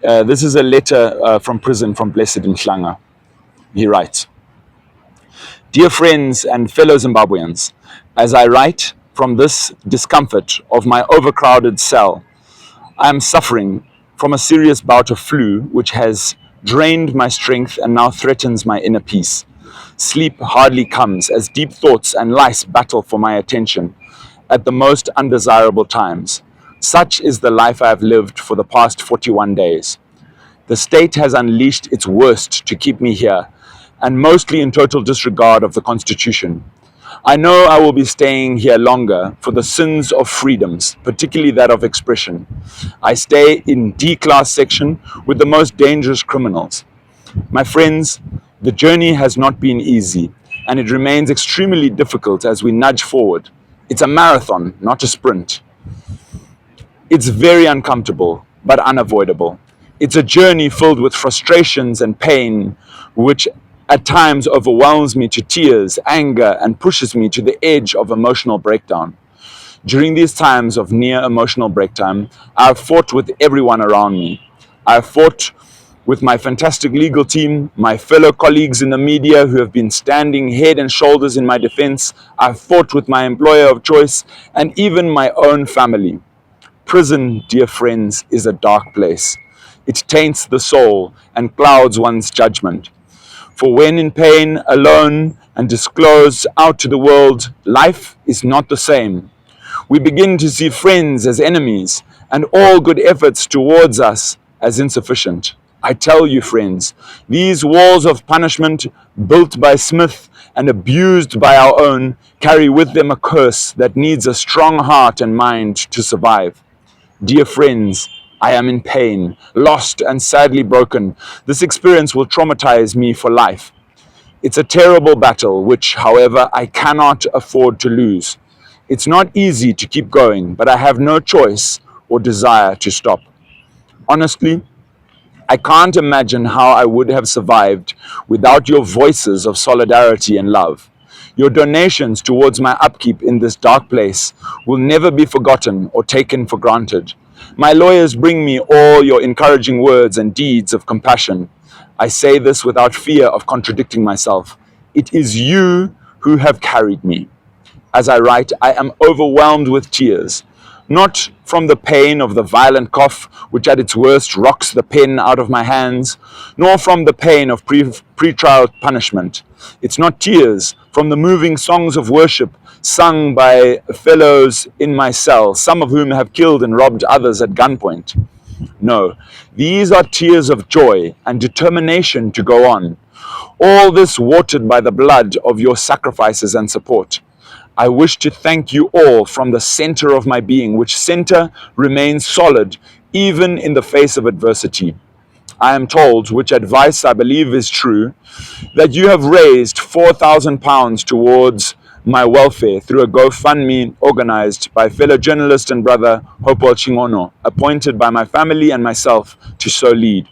This is a letter from prison from Blessed Mhlanga. He writes, "Dear friends and fellow Zimbabweans, as I write from this discomfort of my overcrowded cell, I am suffering from a serious bout of flu which has drained my strength and now threatens my inner peace. Sleep hardly comes as deep thoughts and lice battle for my attention at the most undesirable times. Such is the life I have lived for the past 41 days. The state has unleashed its worst to keep me here, and mostly in total disregard of the Constitution. I know I will be staying here longer for the sins of freedoms, particularly that of expression. I stay in D-class section with the most dangerous criminals. My friends, the journey has not been easy, and it remains extremely difficult as we nudge forward. It's a marathon, not a sprint. It's very uncomfortable, but unavoidable. It's a journey filled with frustrations and pain, which at times overwhelms me to tears, anger, and pushes me to the edge of emotional breakdown. During these times of near emotional breakdown, I have fought with everyone around me. I have fought with my fantastic legal team, my fellow colleagues in the media who have been standing head and shoulders in my defense. I have fought with my employer of choice and even my own family. Prison, dear friends, is a dark place. It taints the soul and clouds one's judgment. For when in pain, alone, and disclosed out to the world, life is not the same. We begin to see friends as enemies, and all good efforts towards us as insufficient. I tell you, friends, these walls of punishment, built by Smith and abused by our own, carry with them a curse that needs a strong heart and mind to survive. Dear friends, I am in pain, lost and sadly broken. This experience will traumatize me for life. It's a terrible battle which, however, I cannot afford to lose. It's not easy to keep going, but I have no choice or desire to stop. Honestly, I can't imagine how I would have survived without your voices of solidarity and love. Your donations towards my upkeep in this dark place will never be forgotten or taken for granted. My lawyers bring me all your encouraging words and deeds of compassion. I say this without fear of contradicting myself. It is you who have carried me. As I write, I am overwhelmed with tears, not from the pain of the violent cough, which at its worst rocks the pen out of my hands, nor from the pain of pre-trial punishment. It's not tears from the moving songs of worship sung by fellows in my cell, some of whom have killed and robbed others at gunpoint. No, these are tears of joy and determination to go on. All this watered by the blood of your sacrifices and support. I wish to thank you all from the center of my being, which center remains solid even in the face of adversity. I am told, which advice I believe is true, that you have raised £4,000 towards my welfare through a GoFundMe organized by fellow journalist and brother Hopewell Chingono, appointed by my family and myself to so lead.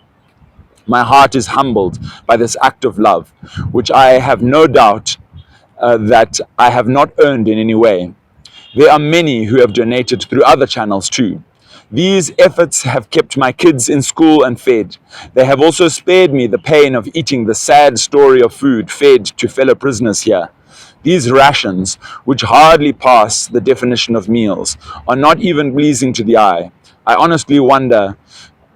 My heart is humbled by this act of love, which I have no doubt that I have not earned in any way. There are many who have donated through other channels too. These efforts have kept my kids in school and fed. They have also spared me the pain of eating the sad story of food fed to fellow prisoners here. These rations, which hardly pass the definition of meals, are not even pleasing to the eye. I honestly wonder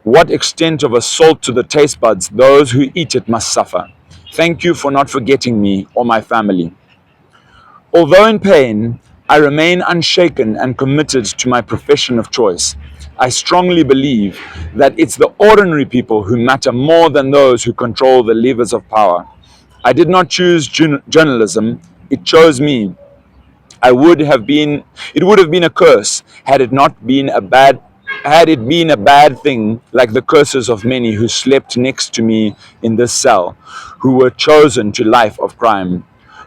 what extent of assault to the taste buds those who eat it must suffer. Thank you for not forgetting me or my family. Although in pain, I remain unshaken and committed to my profession of choice. I strongly believe that it's the ordinary people who matter more than those who control the levers of power. I did not choose journalism, it chose me. It would have been a curse had it been a bad thing, like the curses of many who slept next to me in this cell, who were chosen to life of crime.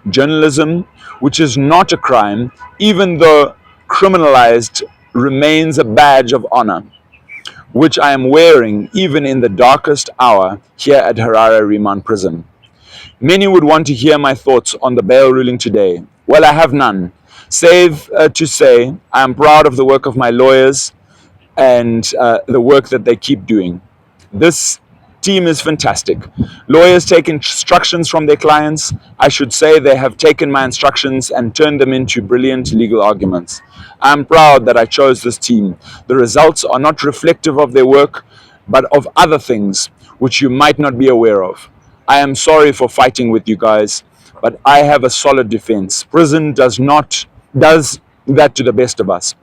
Journalism, which is not a crime, even though criminalized, remains a badge of honor, which I am wearing even in the darkest hour here at Harare Remand Prison. Many would want to hear my thoughts on the bail ruling today. Well, I have none, save to say I am proud of the work of my lawyers and the work that they keep doing. This team is fantastic. Lawyers take instructions from their clients. I should say they have taken my instructions and turned them into brilliant legal arguments. I'm proud that I chose this team. The results are not reflective of their work, but of other things which you might not be aware of. I am sorry for fighting with you guys, but I have a solid defense. Prison does that to the best of us.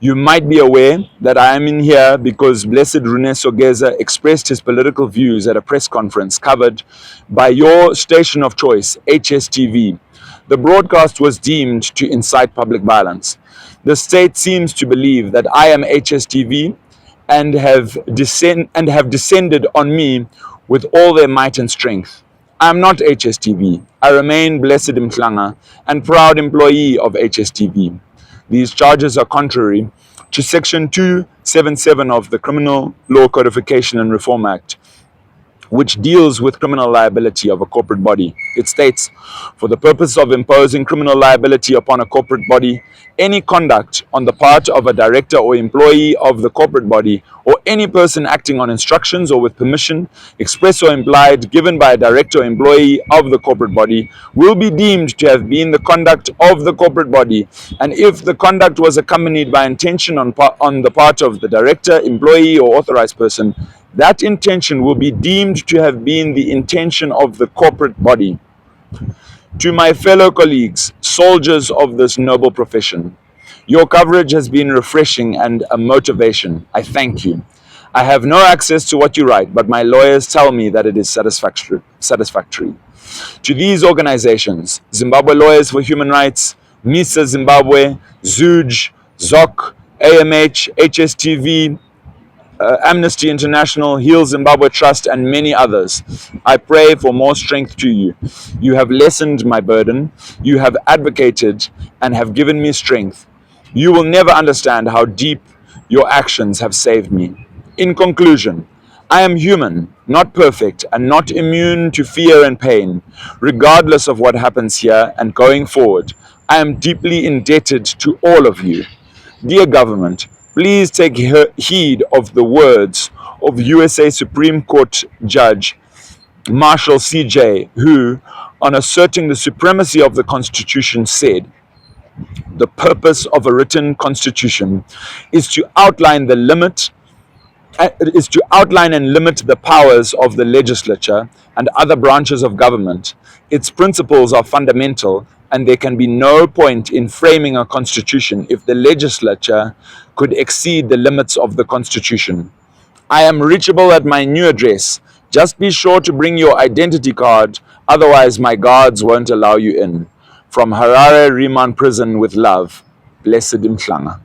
You might be aware that I am in here because Blessed Rune Sogeza expressed his political views at a press conference covered by your station of choice, HSTV. The broadcast was deemed to incite public violence. The state seems to believe that I am HSTV and have descended on me with all their might and strength. I am not HSTV. I remain Blessed Mhlanga and proud employee of HSTV. These charges are contrary to Section 277 of the Criminal Law Codification and Reform Act, which deals with criminal liability of a corporate body. It states, for the purpose of imposing criminal liability upon a corporate body, any conduct on the part of a director or employee of the corporate body, or any person acting on instructions or with permission, express or implied, given by a director or employee of the corporate body, will be deemed to have been the conduct of the corporate body, and if the conduct was accompanied by intention on the part of the director, employee, or authorized person, that intention will be deemed to have been the intention of the corporate body. To my fellow colleagues, soldiers of this noble profession, your coverage has been refreshing and a motivation. I thank you. I have no access to what you write, but my lawyers tell me that it is satisfactory. To these organizations, Zimbabwe Lawyers for Human Rights, MISA Zimbabwe, ZUJ, ZOC, AMH, HSTV, Amnesty International, Heal Zimbabwe Trust, and many others. I pray for more strength to you. You have lessened my burden. You have advocated and have given me strength. You will never understand how deep your actions have saved me. In conclusion, I am human, not perfect, and not immune to fear and pain. Regardless of what happens here and going forward, I am deeply indebted to all of you. Dear government, please take heed of the words of USA Supreme Court Judge Marshall C.J., who, on asserting the supremacy of the Constitution, said, "The purpose of a written constitution is to outline and limit the powers of the legislature and other branches of government. Its principles are fundamental, and there can be no point in framing a constitution if the legislature could exceed the limits of the constitution. I am reachable at my new address. Just be sure to bring your identity card, otherwise my guards won't allow you in. From Harare Remand Prison with love, Blessed Mhlanga."